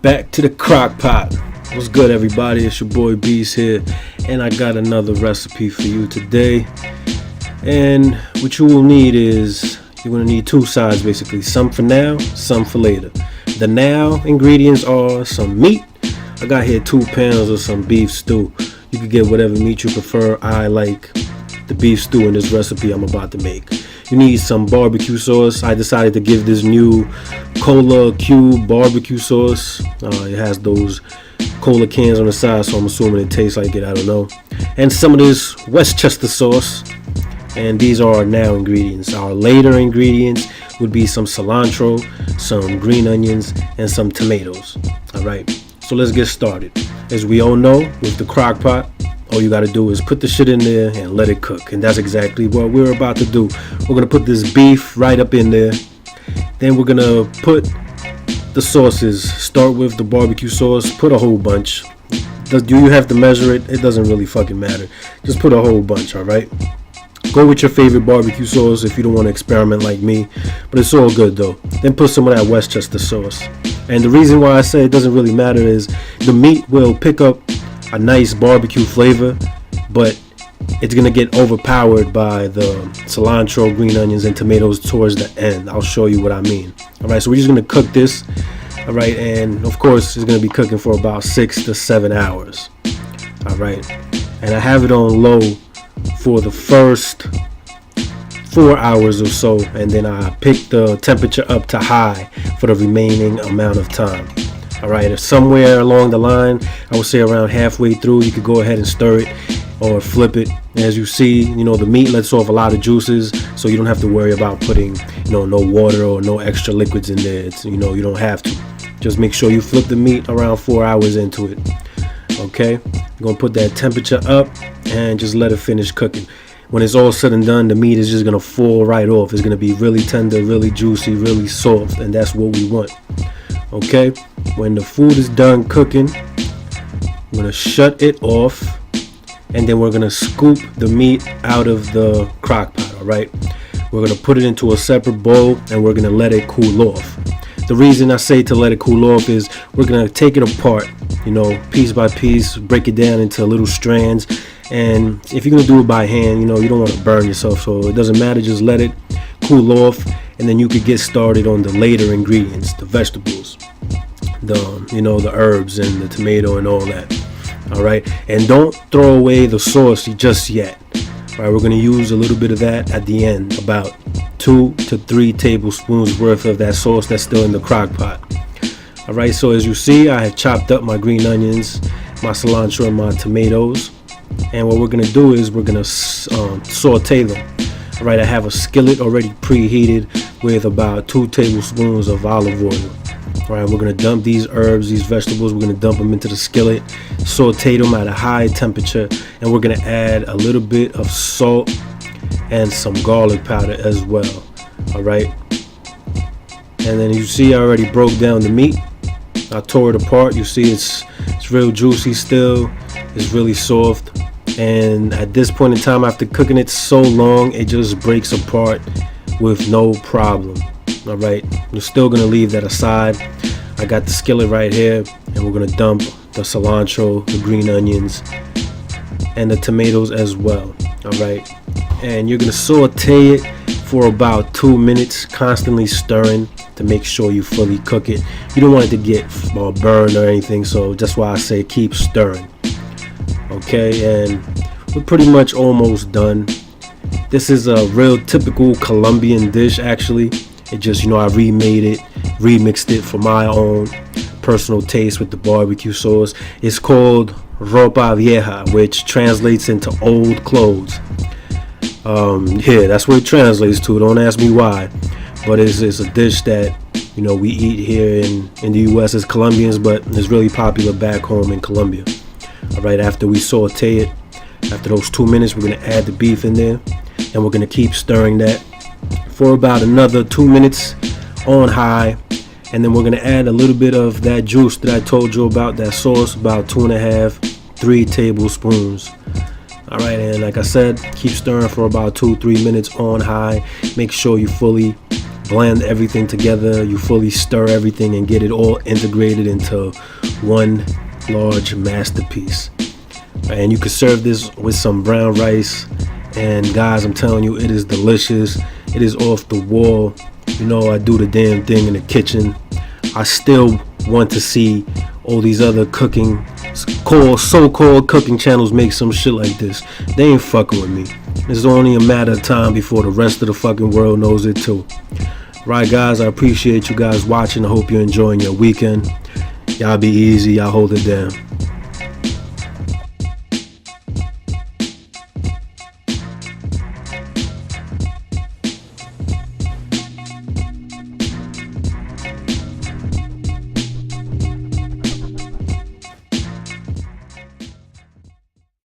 Back to the Crockpot. What's good, everybody? It's your boy Beast here, and I got another recipe for you today. And what you will need is, you're going to need two sides basically, some for now, some for later. The now ingredients are some meat. I got here 2 pounds of some beef stew. You can get whatever meat you prefer. I like the beef stew in this recipe I'm about to make. You need some barbecue sauce. I decided to give this new Cola Cube barbecue sauce. It has those cola cans on the side, so I'm assuming it tastes like it. I don't know. And some of this Westchester sauce. And these are our now ingredients. Our later ingredients would be some cilantro, some green onions, and some tomatoes. Alright, so let's get started. As we all know, with the crock pot, all you gotta do is put the shit in there and let it cook. And that's exactly what we're about to do. We're gonna put this beef right up in there. Then we're gonna put the sauces. Start with the barbecue sauce. Put a whole bunch. Do you have to measure it? It doesn't really fucking matter. Just put a whole bunch, alright? Go with your favorite barbecue sauce if you don't want to experiment like me. But it's all good though. Then put some of that Westchester sauce. And the reason why I say it doesn't really matter is the meat will pick up a nice barbecue flavor, but it's gonna get overpowered by the cilantro, green onions, and tomatoes towards the end. I'll show you what I mean. Alright, so we're just gonna cook this. Alright, and of course it's gonna be cooking for about 6 to 7 hours. Alright, and I have it on low for the first 4 hours or so, and then I pick the temperature up to high for the remaining amount of time. Alright, if somewhere along the line, I would say around halfway through, you could go ahead and stir it or flip it. As you see, the meat lets off a lot of juices, so you don't have to worry about putting, no water or no extra liquids in there. It's, you don't have to. Just make sure you flip the meat around 4 hours into it. Okay, I'm gonna put that temperature up and just let it finish cooking. When it's all said and done, the meat is just gonna fall right off. It's gonna be really tender, really juicy, really soft, and that's what we want. Okay, when the food is done cooking, I'm gonna shut it off, and then we're gonna scoop the meat out of the crock pot. All right, we're gonna put it into a separate bowl, and we're gonna let it cool off. The reason I say to let it cool off is we're gonna take it apart, piece by piece, break it down into little strands. And if you're gonna do it by hand, you don't want to burn yourself, so it doesn't matter. Just let it cool off, and then you could get started on the later ingredients, the vegetables, the herbs and the tomato and all that. All right, and don't throw away the sauce just yet. All right, we're gonna use a little bit of that at the end, about 2 to 3 tablespoons worth of that sauce that's still in the crock pot. All right, so as you see, I have chopped up my green onions, my cilantro, and my tomatoes. And what we're gonna do is we're gonna saute them. All right, I have a skillet already preheated with about 2 tablespoons of olive oil. All right, we're gonna dump these herbs, these vegetables. We're gonna dump them into the skillet, saute them at a high temperature, and we're gonna add a little bit of salt and some garlic powder as well. All right, and then you see I already broke down the meat. I tore it apart. You see it's real juicy still. It's really soft, and at this point in time, after cooking it so long, it just breaks apart with no problem. All right, we're still gonna leave that aside. I got the skillet right here, and we're gonna dump the cilantro, the green onions, and the tomatoes as well. All right, and you're gonna saute it for about 2 minutes, constantly stirring to make sure you fully cook it. You don't want it to get burned or anything, so that's why I say keep stirring. Okay, and we're pretty much almost done. This is a real typical Colombian dish, actually. It just, I remixed it for my own personal taste with the barbecue sauce. It's called Ropa Vieja, which translates into old clothes. Yeah, that's what it translates to. Don't ask me why, but it's a dish that we eat here in the U.S. as Colombians, but it's really popular back home in Colombia. All right, after we saute it, after those 2 minutes, we're gonna add the beef in there, and we're gonna keep stirring that for about another 2 minutes on high, and then we're gonna add a little bit of that juice that I told you about, that sauce, about 2.5 to 3 tablespoons. All right, and like I said, keep stirring for about 2 to 3 minutes on high. Make sure you fully blend everything together. You fully stir everything and get it all integrated into one large masterpiece. And you can serve this with some brown rice. And guys, I'm telling you, it is delicious. It is off the wall. You know, I do the damn thing in the kitchen. I still want to see all these other so-called cooking channels make some shit like this. They ain't fucking with me. It's only a matter of time before the rest of the fucking world knows it too. Right, guys, I appreciate you guys watching. I hope you're enjoying your weekend. Y'all be easy. Y'all hold it down.